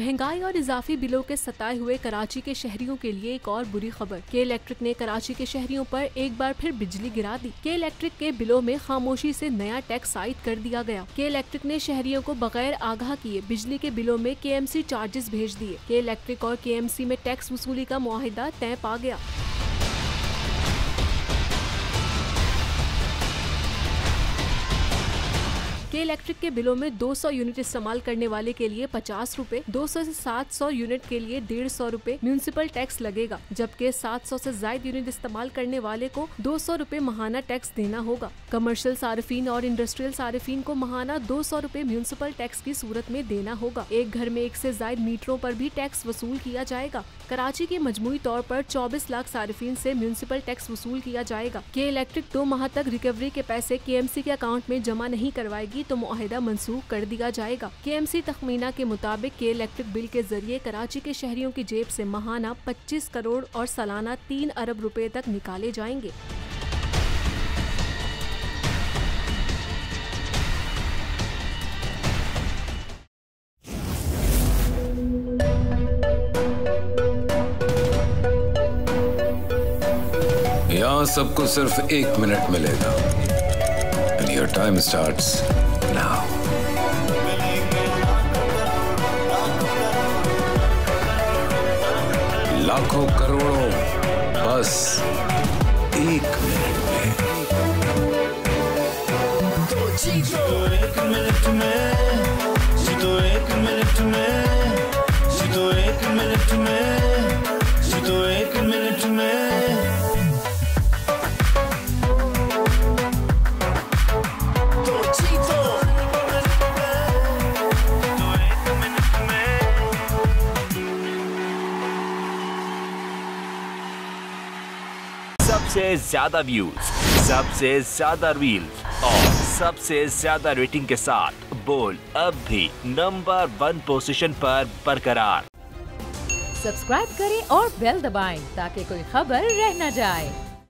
महंगाई और इजाफी बिलों के सताए हुए कराची के शहरियों के लिए एक और बुरी खबर। के इलेक्ट्रिक ने कराची के शहरियों पर एक बार फिर बिजली गिरा दी। के इलेक्ट्रिक के बिलों में खामोशी से नया टैक्स आयद कर दिया गया। के इलेक्ट्रिक ने शहरियों को बगैर आगाह किए बिजली के बिलों में KMC चार्जेस भेज दिए। के इलेक्ट्रिक और KMC में टैक्स वसूली का मुआहिदा तय पा गया। के इलेक्ट्रिक के बिलों में 200 यूनिट इस्तेमाल करने वाले के लिए 50 रुपए, 200 से 700 यूनिट के लिए 150 रुपए म्यूनिसिपल टैक्स लगेगा, जबकि 700 से ज्यादा यूनिट इस्तेमाल करने वाले को 200 रुपए महाना टैक्स देना होगा। कमर्शियल सार्फिन और इंडस्ट्रियल सार्फिन को महाना 200 रुपए म्यूनिसिपल टैक्स की सूरत में देना होगा। एक घर में एक से ज्यादा मीटरों पर भी टैक्स वसूल किया जाएगा। कराची के मजमूई तौर पर 24 लाख सार्फिन से म्यूनिसिपल टैक्स वसूल किया जाएगा। के इलेक्ट्रिक 2 माह तक रिकवरी के पैसे KMC के अकाउंट में जमा नहीं करवाएगी तो मुआहिदा मंसूख कर दिया जाएगा। KMC तखमीना के मुताबिक के इलेक्ट्रिक बिल के जरिए कराची के शहरियों की जेब से महाना 25 करोड़ और सालाना 3 अरब रुपए तक निकाले जाएंगे। यहाँ सबको सिर्फ 1 मिनट मिलेगा। And your time starts now. लाखों करोड़ों बस 1 मिनट में। तो जीतो 1 मिनट में, जीतो 1 मिनट में, जीतो 1 मिनट में, जीतो 1 मिनट में। सबसे ज्यादा व्यूज, सबसे ज्यादा रील्स और सबसे ज्यादा रेटिंग के साथ बोल अब भी नंबर 1 पोजीशन पर बरकरार। सब्सक्राइब करें और बेल दबाएं ताकि कोई खबर रह न जाए।